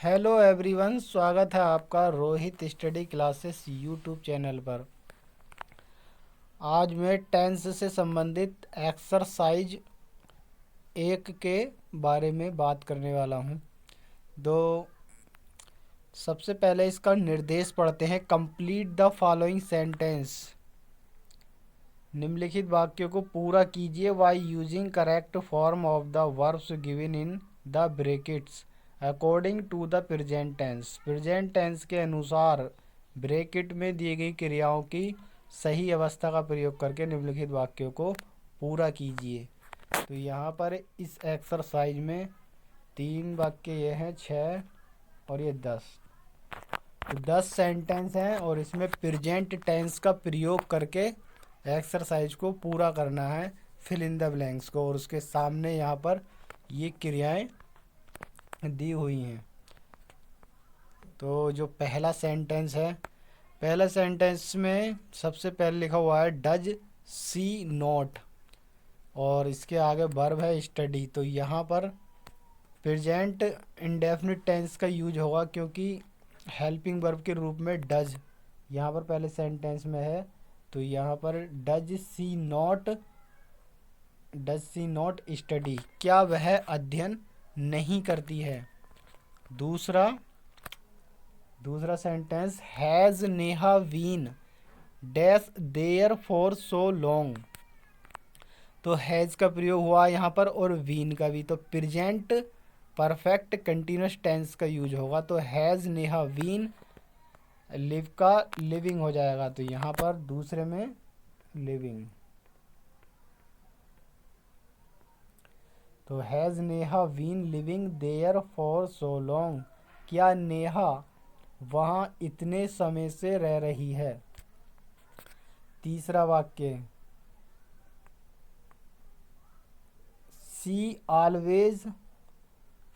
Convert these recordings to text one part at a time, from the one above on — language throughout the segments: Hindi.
हेलो एवरीवन, स्वागत है आपका Rohit study classes YouTube channel पर। आज मैं टेंस से संबंधित एक्सरसाइज 1 के बारे में बात करने वाला हूं। तो सबसे पहले इसका निर्देश पढ़ते हैं। Complete the following sentence. निम्नलिखित वाक्यों को पूरा कीजिए by using correct form of the verbs given in the brackets according to the present tense. Present tense के अनुसार ब्रैकेट में दी गई क्रियाओं की सही अवस्था का प्रयोग करके निम्नलिखित वाक्यों को पूरा कीजिए। तो यहाँ पर इस एक्सरसाइज में 3 वाक्य ये हैं, 6 और ये 10। तो 10 सेंटेंस हैं और इसमें प्रेजेंट टेंस का प्रयोग करके एक्सरसाइज को पूरा करना है, फिल इन द ब्लैंक्स को। और उसके सामने यहाँ पर ये क्रियाएं दी हुई हैं। तो जो पहला सेंटेंस है, पहला सेंटेंस में सबसे पहले लिखा हुआ है डज सी नॉट, और इसके आगे वर्ब है स्टडी। तो यहाँ पर प्रेजेंट इंडेफिनिट टेंस का यूज होगा, क्योंकि हेल्पिंग वर्ब के रूप में डज यहाँ पर पहले सेंटेंस में है। तो यहाँ पर डज सी नॉट स्टडी, क्या वह अध्ययन नहीं करती है। दूसरा sentence, has Neha been dash there for so long. तो हैज़ का प्रयोग हुआ यहाँ पर और बीन का भी। तो प्रेजेंट परफेक्ट कंटिन्यूस टेंस का यूज होगा। तो हैज़ नेहा बीन, लिव का लिविंग हो जाएगा। तो यहाँ पर दूसरे में लिविंग। तो has Neha been living there for so long, क्या नेहा वहाँ इतने समय से रह रही है। तीसरा वाक्य, C always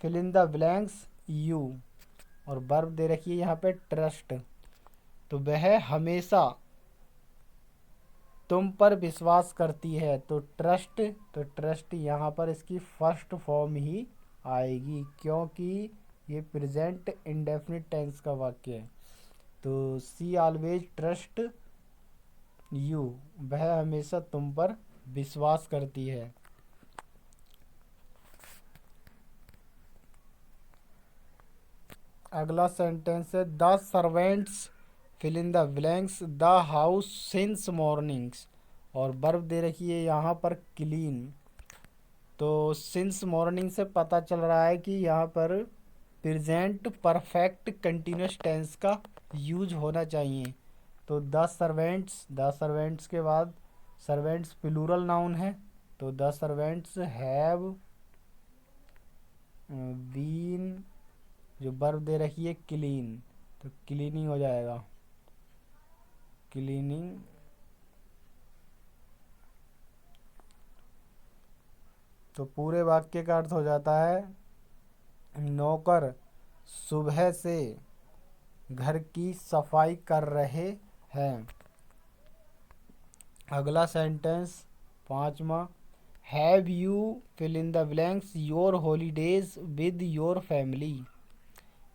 fill in the blanks you, और वर्ब दे रखी है यहाँ पे ट्रस्ट। तो वह हमेशा तुम पर विश्वास करती है। तो ट्रस्ट यहाँ पर इसकी फर्स्ट फॉर्म ही आएगी, क्योंकि ये प्रेजेंट इंडेफिनिट टेंस का वाक्य है। तो सी ऑलवेज ट्रस्ट यू, वह हमेशा तुम पर विश्वास करती है। अगला सेंटेंस है the servants fill in the blanks the house since mornings, और वर्ब दे रखी है यहाँ पर क्लीन। तो सिंस मॉर्निंग से पता चल रहा है कि यहाँ पर प्रेजेंट परफेक्ट कंटिन्यूस टेंस का यूज होना चाहिए। तो द सर्वेंट्स के बाद सर्वेंट्स प्लूरल नाउन है। तो द सर्वेंट्स हैव बीन, जो वर्ब दे रखी है क्लीन, तो क्लीनिंग हो जाएगा, क्लीनिंग। तो पूरे वाक्य का अर्थ हो जाता है नौकर सुबह से घर की सफाई कर रहे हैं। अगला सेंटेंस, पांचवा, have you fill in the blanks your holidays with your family.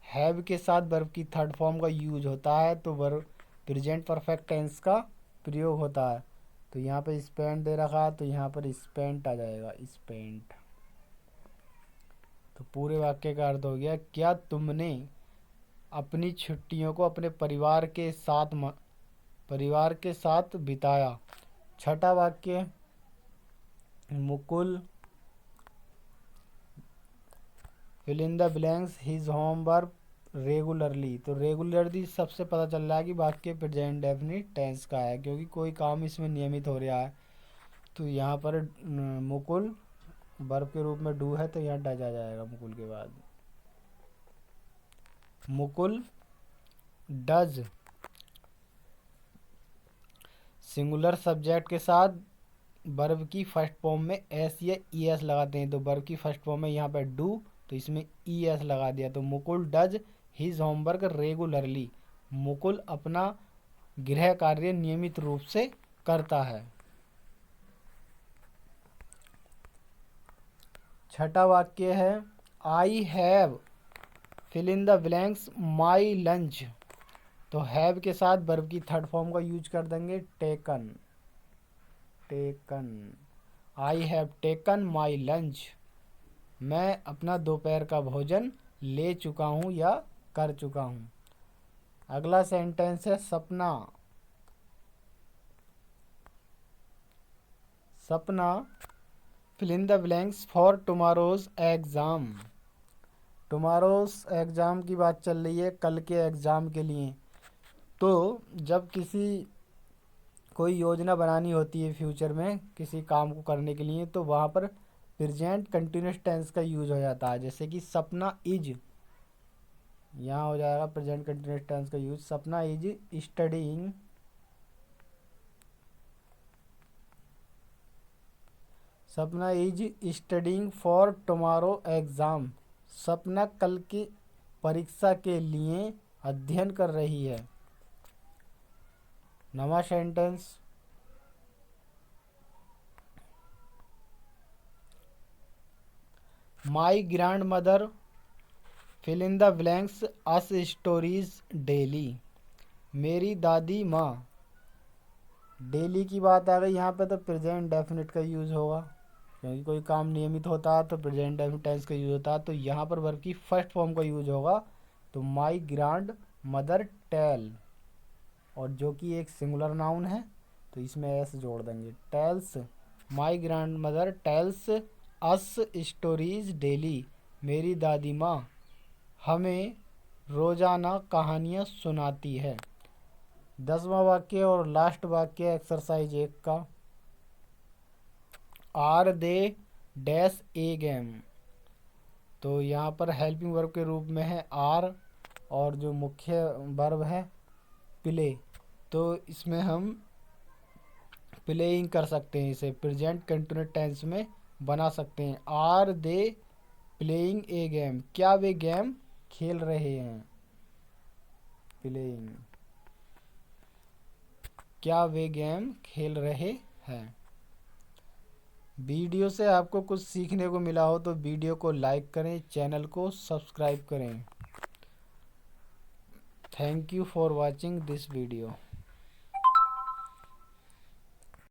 Have के साथ वर्ब की थर्ड फॉर्म का यूज होता है, तो वर्ब प्रेजेंट परफेक्ट टेंस का प्रयोग होता है। तो यहाँ पे स्पेंट दे रखा है, तो यहाँ पर स्पेंट आ जाएगा, स्पेंट। तो पूरे वाक्य का अर्थ हो गया, क्या तुमने अपनी छुट्टियों को अपने परिवार के साथ बिताया। छठा वाक्य, Mukul fill in the blanks his homework regularly. तो रेगुलरली सबसे पता चल रहा है कि वाक्य प्रेजेंट डेफिनिट टेंस का है, क्योंकि कोई काम इसमें नियमित हो रहा है। तो यहाँ पर मुकुल वर्ब के रूप में डू है, तो यहाँ डज आ जाएगा मुकुल के बाद। मुकुल डज सिंगुलर सब्जेक्ट के साथ वर्ब की फर्स्ट फॉर्म में एस या ई एस लगाते हैं। तो वर्ब की फर्स्ट फॉर्म में यहाँ पर डू, तो इसमें ई एस लगा दिया। तो Mukul does his homework regularly, Mukul अपना गृह कार्य नियमित रूप से करता है। छठा वाक्य है I have fill in the blanks my lunch, तो हैव के साथ वर्ब की थर्ड फॉर्म का यूज कर देंगे taken, taken. I have taken my lunch, मैं अपना दोपहर का भोजन ले चुका हूँ या कर चुका हूँ। अगला सेंटेंस है Sapna, Sapna fill in the blanks for tomorrow's exam, tomorrow's exam की बात चल रही है, कल के एग्ज़ाम के लिए। तो जब कोई योजना बनानी होती है फ्यूचर में किसी काम को करने के लिए, तो वहाँ पर प्रेजेंट कंटिन्यूस टेंस का यूज हो जाता है। जैसे कि सपना इज, यहाँ हो जाएगा प्रेजेंट कंटिन्यूस टेंस का यूज, सपना इज स्टडीइंग, सपना is studying for tomorrow exam, सपना कल की परीक्षा के लिए अध्ययन कर रही है। नवा sentence, my grandmother fill in the blanks us stories daily, मेरी दादी माँ, डेली की बात आ गई यहाँ पे तो प्रेजेंट डेफिनेट का यूज़ होगा, क्योंकि कोई काम नियमित होता है तो प्रेजेंट डेफिनेट टेंस का यूज़ होता है। तो यहाँ पर वर्ब की फर्स्ट फॉर्म का यूज़ होगा, तो माई ग्रैंड मदर टेल, और जो कि एक सिंगुलर नाउन है तो इसमें एस जोड़ देंगे, tells, my grandmother tells us stories daily, मेरी दादी माँ हमें रोज़ाना कहानियाँ सुनाती है। 10वां वाक्य और लास्ट वाक्य एक्सरसाइज 1 का, are they dash a game, तो यहाँ पर हेल्पिंग वर्ब के रूप में है आर, और जो मुख्य वर्ब है प्ले, तो इसमें हम प्लेइंग कर सकते हैं, इसे प्रेजेंट कंटिन्यूस टेंस में बना सकते हैं। Are they playing a game, क्या वे गेम खेल रहे हैं, प्लेइंग, क्या वे गेम खेल रहे हैं। वीडियो से आपको कुछ सीखने को मिला हो तो वीडियो को लाइक करें, चैनल को सब्सक्राइब करें। Thank you for watching this video.